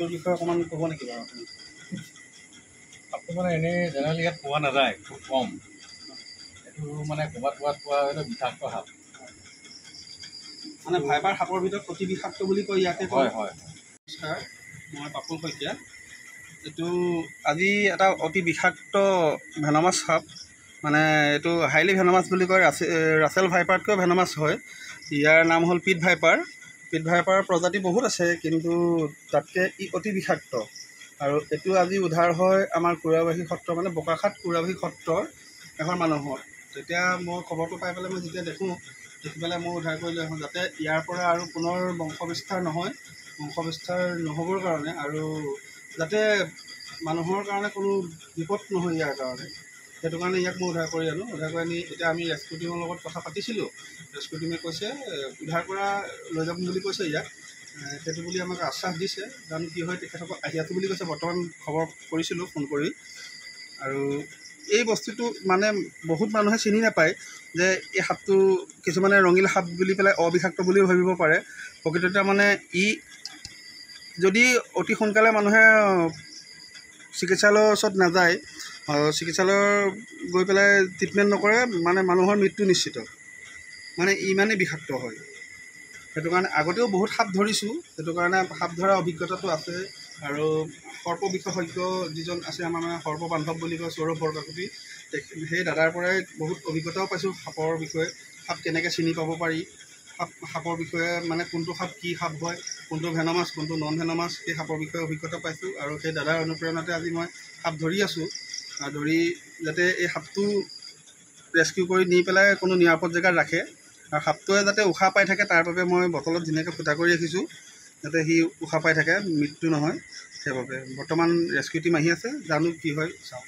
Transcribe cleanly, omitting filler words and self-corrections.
সাপটোৰ বিষয়ে অকণমান ক'ব নেকি বাৰু আপুনি? সাপটো মানে এনেই জেনেৰেলি ইয়াত পোৱা নাযায়, খুব কম। এইটো মানে ক'ৰবাত পোৱা এইটো বিষাক্ত সাপ। মানে ভাইপাৰ সাপৰ ভিতৰত অতি বিষাক্ত বুলি কয় ইয়াকে কয়। হয়। নমস্কাৰ, মই পাপুল শইকীয়া। এইটো আজি এটা অতি বিষাক্ত ভেনমাছ সাপ, মানে এইটো হাইলি ভেনমাছ বুলি কয়। ৰাছেল ভাইপাৰতকৈ ভেনমাছ হয়। ইয়াৰ নাম হ'ল পিট ভাইপাৰ। পিট ভাইপাৰৰ প্ৰজাতি বহুত আছে, কিন্তু তাতকৈ ই অতি বিষাক্ত। আৰু এইটো আজি উদ্ধাৰ হয় আমাৰ কুৰাবাহী সত্ৰ, মানে বোকাখাট কুৰাবাহী সত্ৰৰ এখন মানুহৰ। তেতিয়া মই খবৰটো পাই পেলাই মই যেতিয়া দেখি পেলাই মই উদ্ধাৰ কৰি লৈ আহোঁ, যাতে ইয়াৰ পৰা আৰু পুনৰ বংশবিস্তাৰ নহয়, বংশবিস্তাৰ নহ'বৰ কাৰণে, আৰু যাতে মানুহৰ কাৰণে কোনো বিপদ নহয় ইয়াৰ কাৰণে, সেইটো কাৰণে ইয়াক মই উদ্ধাৰ কৰি আনো। উদ্ধাৰ কৰি আনি এতিয়া আমি ৰেস্কিউ টিমৰ লগত কথা পাতিছিলোঁ। ৰেস্কিউ টিমে কৈছে উদ্ধাৰ কৰা লৈ যাম বুলি কৈছে ইয়াক, সেইটো বুলি আমাক আশ্বাস দিছে। জানো কি হয়, তেখেতসকল আহি আছোঁ বুলি কৈছে। বৰ্তমান খবৰ কৰিছিলোঁ ফোন কৰি। আৰু এই বস্তুটো মানে বহুত মানুহে চিনি নাপায় যে এই সাপটো, কিছুমানে ৰঙিল সাপ বুলি পেলাই অবিষাক্ত বুলিও ভাবিব পাৰে। প্ৰকৃততে মানে ই যদি অতি সোনকালে মানুহে চিকিৎসালয়ৰ ওচৰত নাযায়, চিকিৎসালয়ৰ গৈ পেলাই ট্ৰিটমেণ্ট নকৰে, মানে মানুহৰ মৃত্যু নিশ্চিত। মানে ইমানেই বিষাক্ত হয়। সেইটো কাৰণে আগতেও বহুত সাপ ধৰিছোঁ, সেইটো কাৰণে সাপ ধৰা অভিজ্ঞতাটো আছে। আৰু সৰ্প বিশেষজ্ঞ যিজন আছে আমাৰ, মানে সৰ্প বান্ধৱ বুলি কয় সৌৰভ বৰকাকতি, সেই দাদাৰ পৰাই বহুত অভিজ্ঞতাও পাইছোঁ সাপৰ বিষয়ে। সাপ কেনেকৈ চিনি পাব পাৰি, সাপৰ বিষয়ে মানে কোনটো সাপ কি সাপ হয়, কোনটো ভেনমাছ কোনটো নন ভেনমাছ, সেই সাপৰ বিষয়ে অভিজ্ঞতা পাইছোঁ। আৰু সেই দাদাৰ অনুপ্ৰেৰণাতে আজি মই সাপ ধৰি আছোঁ। ধৰি যাতে এই সাপটো ৰেস্কিউ কৰি নি পেলাই কোনো নিৰাপদ জেগাত ৰাখে, আৰু সাপটোৱে যাতে উশাহ পাই থাকে তাৰ বাবে মই বটলত ধুনীয়াকৈ ফুটা কৰি ৰাখিছোঁ, যাতে সি উশাহ পাই থাকে, মৃত্যু নহয়। সেইবাবে বৰ্তমান ৰেস্কিউ টিম আহি আছে, জানো কি হয় চাওঁ।